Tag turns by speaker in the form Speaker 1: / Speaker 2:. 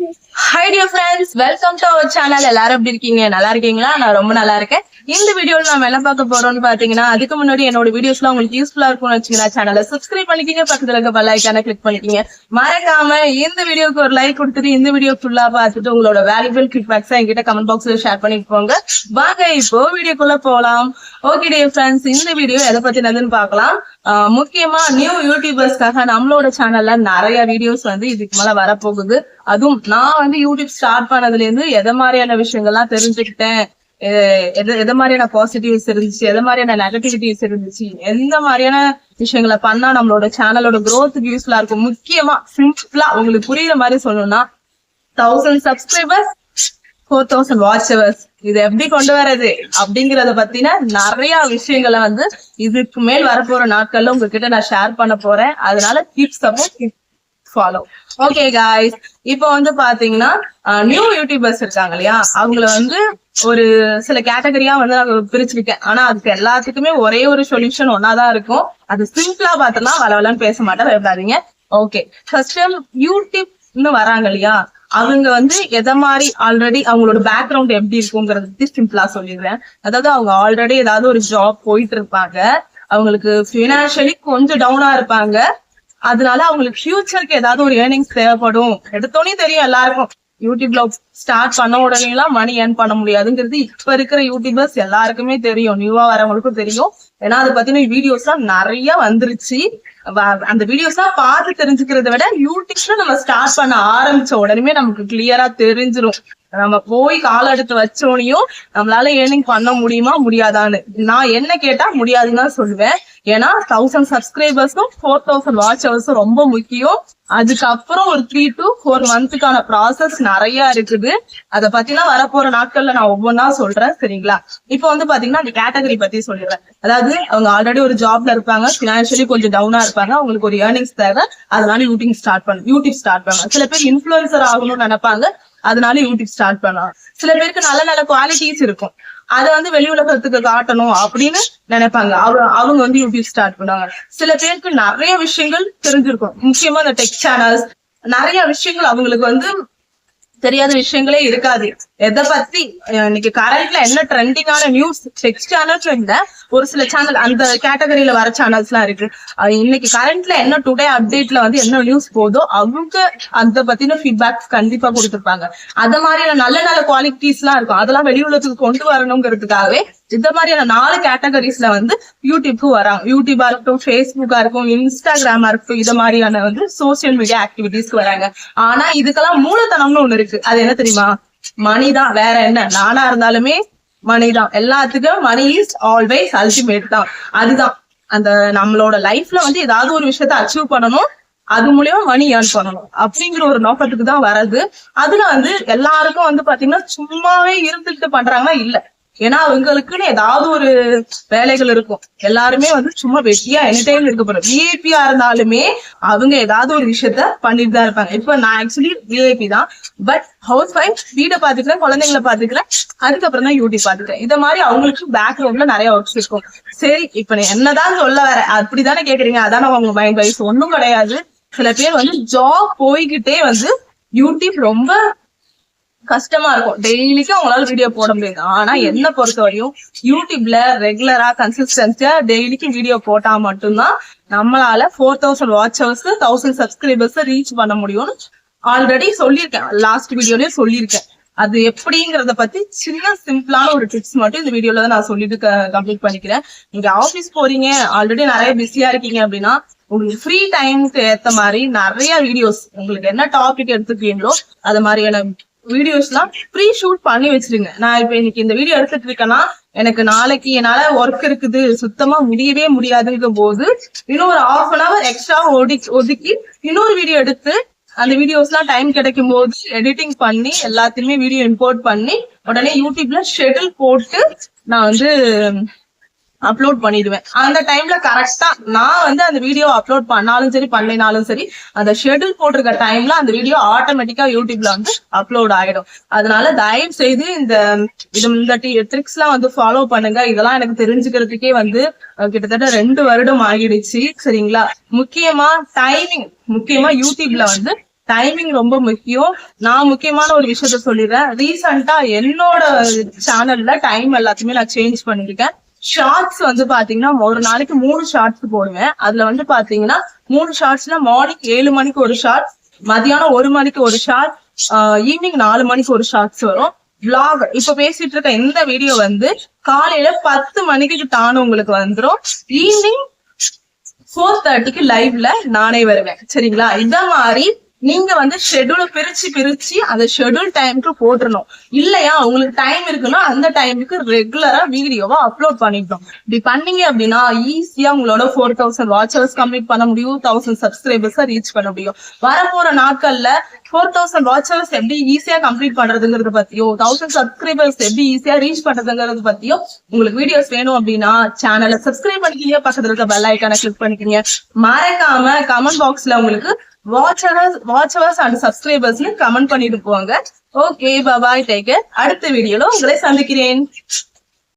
Speaker 1: Hi dear friends, welcome to our channel. எல்லாரும் எப்படி இருக்கீங்க? நல்லா இருக்கீங்களா? நான் ரொம்ப நல்லா இருக்கேன். இந்த வீடியோல நாம என்ன பார்க்க போறோம்னு பாத்தீங்கன்னா, அதுக்கு முன்னாடி என்னோட வீடியோஸ்லாம் உங்களுக்கு யூஸ்ஃபுல்லா இருக்கும்னு வச்சீங்கன்னா சேனலை சப்ஸ்கிரைப் பண்ணிக்கீங்க, பக்கத்துல இருக்க பெல் ஐகானை கிளிக் பண்ணிக்கீங்க. மறக்காம இந்த வீடியோக்கு ஒரு லைக் கொடுத்துட்டு இந்த வீடியோ ஃபுல்லா பார்த்துட்டு உங்களோட வேல்யூபிள் ஃபீட்பேக்ஸ் என்கிட்ட கமெண்ட் பாக்ஸ்ல ஷேர் பண்ணிட்டு போங்க. வாங்க இப்போ வீடியோக்குள்ள போலாம். ஓகே டியர் ஃப்ரெண்ட்ஸ், இந்த வீடியோ எதை பத்தி என்னதுன்னு பார்க்கலாம். முக்கியமா நியூ யூடியூபர்ஸ்க்காக நம்மளோட சேனல்ல நிறைய வீடியோஸ் வந்து இதுக்கு மேல வரப்போகுது. அதுவும் நான் வந்து யூடியூப் ஸ்டார்ட் பண்ணதுல இருந்து எதை மாதிரியான விஷயங்கள்லாம் தெரிஞ்சுக்கிட்டேன், எதை மாதிரியான பாசிட்டிவ்ஸ் இருந்துச்சு, எதை மாதிரியான நெகட்டிவிட்டிஸ் இருந்துச்சு, எந்த மாதிரியான விஷயங்களை பண்ணா நம்மளோட சேனலோட growth-க்கு யூஸ்ஃபுல்லா இருக்கும். முக்கியமா சிம்பிளா உங்களுக்கு புரியுற மாதிரி சொல்லணும்னா 1000 சப்ஸ்கிரைபர்ஸ் 4000 வாட்ச் ஹவர்ஸ் இது எப்படி கொண்டு வர்றது அப்படிங்கறத பத்தின நிறைய விஷயங்களை வந்து இதுக்கு மேல் வரப்போற நாட்கள்ல உங்ககிட்ட நான் ஷேர் பண்ண போறேன். அதனால keep support, follow. Okay guys, இப்போ வந்து பாத்தீங்கன்னா நியூ யூடியூபர்ஸ் இருக்காங்க இல்லையா, அவங்கள வந்து ஒரு சில கேட்டகரியா வந்து நான் பிரிச்சிருக்கேன். ஆனா அதுக்கு எல்லாத்துக்குமே ஒரே ஒரு சொல்யூஷன் ஒன்னாதான் இருக்கும். அது சிம்பிளா பார்த்தோம்னா வளவலன்னு பேச மாட்டேன், பயப்படாதீங்க. ஓகே, ஃபர்ஸ்ட் டைம் யூடியூப்னு வராங்க இல்லையா, அவங்க வந்து எதை மாதிரி ஆல்ரெடி அவங்களோட பேக்ரவுண்ட் எப்படி இருக்குங்கிறத பத்தி சிம்பிளா சொல்லிடுறேன். அதாவது அவங்க ஆல்ரெடி ஏதாவது ஒரு ஜாப் போயிட்டு இருப்பாங்க, அவங்களுக்கு பினான்சியலி கொஞ்சம் டவுனா இருப்பாங்க, அதனால அவங்களுக்கு ஃபியூச்சருக்கு ஏதாவது ஒரு ஏர்னிங்ஸ் தேவைப்படும். எடுத்தோடனே தெரியும் எல்லாருக்கும் யூடியூப்ல ஸ்டார்ட் பண்ண உடனே எல்லாம் மணி ஏர்ன் பண்ண முடியாதுங்கிறது இப்ப இருக்கிற யூடியூபர்ஸ் எல்லாருக்குமே தெரியும், நியூவா வரவங்களுக்கும் தெரியும். ஏன்னா அதை பத்தின வீடியோஸ் எல்லாம் நிறைய வந்துருச்சு. அந்த வீடியோஸ் எல்லாம் பார்த்து தெரிஞ்சுக்கிறத விட யூடியூப்ல நம்ம ஸ்டார்ட் பண்ண ஆரம்பிச்ச உடனே நமக்கு கிளியரா தெரிஞ்சிரும், நம்ம போய் கால எடுத்து வச்சோனையும் நம்மளால ஏர்னிங் பண்ண முடியுமா முடியாதான்னு. நான் என்ன கேட்டா முடியாதுன்னு தான் சொல்லுவேன். ஏன்னா 1000 சப்ஸ்கிரைபர்ஸும் 4000 வாட்ச் ஹவர்ஸும் ரொம்ப முக்கியம். அதுக்கப்புறம் ஒரு 3 to 4 மந்த்துக்கான ப்ராசஸ் நிறைய இருக்குது. அதை பத்திலாம் வரப்போற நாட்கள்ல நான் ஒவ்வொன்னா சொல்றேன், சரிங்களா? இப்போ வந்து பாத்தீங்கன்னா அந்த கேட்டகரி பத்தி சொல்லிடுறேன். அதாவது அவங்க ஆல்ரெடி ஒரு ஜாப்ல இருப்பாங்க, பினான்சியலி கொஞ்சம் டவுனா இருப்பாங்க, அவங்களுக்கு ஒரு ஏர்னிங்ஸ் தேவை, அதனால யூடியூப் ஸ்டார்ட் பண்ணுவாங்க. சில பேர் இன்ஃபுளுசர் ஆகணும்னு நினைப்பாங்க, அதனால யூடியூப் ஸ்டார்ட் பண்ணுவாங்க. சில பேருக்கு நல்ல நல்ல குவாலிட்டிஸ் இருக்கும், அதை வந்து வெளி உலகத்துக்கு காட்டணும் அப்படின்னு நினைப்பாங்க, அவங்க வந்து யூடியூப் ஸ்டார்ட் பண்ணுவாங்க. சில பேருக்கு நிறைய விஷயங்கள் தெரிஞ்சிருக்கும், முக்கியமா இந்த டெக் சேனல்ஸ், நிறைய விஷயங்கள் அவங்களுக்கு வந்து தெரியாத விஷயங்களே இருக்காது. எதை பத்தி இன்னைக்கு கரண்ட்ல என்ன ட்ரெண்டிங்கான நியூஸ், டெக் சேனல்ஸ் இல்ல, ஒரு சில சேனல் அந்த கேட்டகரியில வர சேனல்ஸ் எல்லாம் இருக்கு. இன்னைக்கு கரண்ட்ல என்ன டுடே அப்டேட்ல வந்து என்ன நியூஸ் போதோ அவங்க அந்த பத்தின ஃபீட்பேக் கண்டிப்பா கொடுத்துருப்பாங்க. அந்த மாதிரியான நல்ல நல்ல குவாலிட்டிஸ் எல்லாம் இருக்கும், அதெல்லாம் வெளி உலகத்துக்கு கொண்டு வரணுங்கிறதுக்காகவே இந்த மாதிரியான 4 கேட்டகரிஸ்ல வந்து யூடியூப்க்கு வராங்க. யூடியூபா இருக்கட்டும், ஃபேஸ்புக்கா இருக்கும், இன்ஸ்டாகிராமா இருக்கட்டும், இது மாதிரியான வந்து சோசியல் மீடியா ஆக்டிவிட்டிஸ்க்கு வராங்க. ஆனா இதுக்கெல்லாம் மூலதனம்னு ஒண்ணு இருக்கு. அது என்ன தெரியுமா? மணி தான், வேற என்ன. நானா இருந்தாலுமே மணி தான், எல்லாத்துக்கும் மணி இஸ் ஆல்வேஸ் அல்டிமேட் தான். அதுதான் அந்த நம்மளோட லைஃப்ல வந்து ஏதாவது ஒரு விஷயத்த அச்சீவ் பண்ணணும், அது மூலியமா மணி ஏர்ன் பண்ணணும் அப்படிங்கிற ஒரு நோக்கத்துக்கு தான் வர்றது. அதுல வந்து எல்லாருக்கும் வந்து பாத்தீங்கன்னா சும்மாவே இருந்துட்டு பண்றாங்கன்னா இல்ல, ஏன்னா அவங்களுக்குன்னு ஏதாவது ஒரு வேலைகள் இருக்கும். எல்லாருமே வந்து சும்மா வெட்டியா எனி டைம் இருக்க போறோம். விஐபியா இருந்தாலுமே அவங்க ஏதாவது ஒரு விஷயத்த பண்ணிட்டு தான் இருப்பாங்க. இப்ப நான் ஆக்சுவலி விஐபி தான், பட் ஹவுஸ் ஒய்ஃப், வீடை பாத்துக்கிறேன், குழந்தைங்களை பாத்துக்கிறேன், அதுக்கப்புறம் தான் யூடியூப் பாத்துக்கிறேன். இந்த மாதிரி அவங்களுக்கு பேக்ரவுண்ட்ல நிறைய ஒர்க்ஸ் இருக்கும். சரி, இப்ப நீ என்னதான் சொல்ல வர அப்படித்தானே கேக்குறீங்க, அதான அவங்க மைண்ட் வைஸ். ஒன்னும் கிடையாது. சில பேர் வந்து ஜாப் போய்கிட்டே வந்து யூடியூப் ரொம்ப கஷ்டமா இருக்கும், டெய்லிக்கும் அவங்களால வீடியோ போட முடியாது. ஆனா என்ன பொறுத்தவரையும் யூடியூப்ல ரெகுலரா கன்சிஸ்டன்சியா டெய்லிக்கு வீடியோ போட்டா மட்டும்தான் நம்மளால 4000 வாட்ச் ஹவர்ஸ் 1000 சப்ஸ்கிரைபர்ஸ் ரீச் பண்ண முடியும்னு ஆல்ரெடி சொல்லியிருக்கேன், லாஸ்ட் வீடியோலயே சொல்லியிருக்கேன். அது எப்படிங்கறத பத்தி சின்ன சிம்பிளான ஒரு டிப்ஸ் மட்டும் இந்த வீடியோல தான் நான் சொல்லிட்டு கம்ப்ளீட் பண்ணிக்கிறேன். நீங்க ஆபீஸ் போறீங்க, ஆல்ரெடி நிறைய பிஸியா இருக்கீங்க அப்படின்னா உங்களுக்கு ஃப்ரீ டைமுக்கு ஏத்த மாதிரி நிறைய வீடியோஸ், உங்களுக்கு என்ன டாபிக் எடுத்துக்கிறீங்களோ அது மாதிரியான வீடியோஸ் எல்லாம் ப்ரீ ஷூட் பண்ணி வச்சிருங்க. நான் இப்ப இன்னைக்கு இந்த வீடியோ எடுத்துட்டு இருக்கேன்னா எனக்கு நாளைக்கு என்னால ஒர்க் இருக்குது, சுத்தமா முடியவே முடியாதுங்கும் போது இன்னும் ஒரு 1/2 hour எக்ஸ்ட்ரா ஒதுக்கி இன்னொரு வீடியோ எடுத்து அந்த வீடியோஸ் எல்லாம் டைம் கிடைக்கும் போது எடிட்டிங் பண்ணி எல்லாத்தையுமே வீடியோ இம்போர்ட் பண்ணி உடனே யூடியூப்ல ஷெட்யூல் போட்டு நான் வந்து அப்லோட் பண்ணிடுவேன். அந்த டைம்ல கரெக்டா நான் வந்து அந்த வீடியோ அப்லோட் பண்ணாலும் சரி பண்ணலைனாலும் சரி அந்த ஷெட்யூல் போட்டிருக்க டைம்ல அந்த வீடியோ ஆட்டோமேட்டிக்கா யூடியூப்ல வந்து அப்லோட் ஆயிடும். அதனால தயவு செய்து இந்த ட்ரிக்ஸ் எல்லாம் வந்து ஃபாலோ பண்ணுங்க. இதெல்லாம் எனக்கு தெரிஞ்சுக்கிறதுக்கே வந்து கிட்டத்தட்ட 2 வருடம் ஆகிடுச்சு, சரிங்களா? முக்கியமா டைமிங், முக்கியமா யூடியூப்ல வந்து டைமிங் ரொம்ப முக்கியம். நான் முக்கியமான ஒரு விஷயத்த சொல்லிடுறேன். ரீசெண்டா என்னோட சேனல்ல டைம் எல்லாத்தையுமே நான் சேஞ்ச் பண்ணிருக்கேன். ஷார்ட்ஸ் வந்து பாத்தீங்கன்னா ஒரு நாளைக்கு 3 ஷார்ட்ஸ் போடுவேன். அதுல வந்து பாத்தீங்கன்னா 3 ஷார்ட்ஸ்ல மார்னிங் 7 மணிக்கு ஒரு ஷார்ட், மதியானம் 1 மணிக்கு ஒரு ஷார்ட், ஈவினிங் 4 மணிக்கு ஒரு ஷார்ட்ஸ் வரும். விளாக் இப்ப பேசிட்டு இருக்க இந்த வீடியோ வந்து காலையில 10 மணிக்கு தானும் உங்களுக்கு வந்துரும். ஈவினிங் 4:30க்கு லைவ்ல நானே வருவேன். சரிங்களா? இத மாதிரி நீங்க வந்து ஷெட்யூல பிரிச்சு அந்த ஷெட்யூல் டைமுக்கு போட்டுறணும். இல்லையா உங்களுக்கு டைம் இருக்குன்னா அந்த டைமுக்கு ரெகுலரா வீடியோவா அப்லோட் பண்ணிட்டோம். இப்படி பண்ணீங்க அப்படின்னா ஈஸியா உங்களோட 4000 வாட்சர்ஸ் கம்ப்ளீட் பண்ண முடியும். 1000 சப்ஸ்கிரைபர்ஸ் ரீச் பண்ண முடியும். வரப்போற நாட்கள்ல 4000 வாட்சர்ஸ் எப்படி ஈஸியா கம்ப்ளீட் பண்றதுங்கிறத பத்தியோ 1000 சப்ஸ்கிரைபர்ஸ் எப்படி ஈஸியா ரீச் பண்றதுங்கிறது பத்தியோ உங்களுக்கு வீடியோஸ் வேணும் அப்படின்னா சேனலை சப்ஸ்கிரைப் பண்ணிக்கீங்க, பக்கத்துல இருக்க பெல் ஐக்கானை கிளிக் பண்ணிக்கீங்க. மறக்காம கமெண்ட் பாக்ஸ்ல உங்களுக்கு வாட்சர்ஸ் அண்ட் சப்ஸ்கிரைபர்ஸ்னு கமெண்ட் பண்ணிட்டு போவாங்க. ஓகே, பாய், டேக் கேர். அடுத்த வீடியோல உங்களை சந்திக்கிறேன்.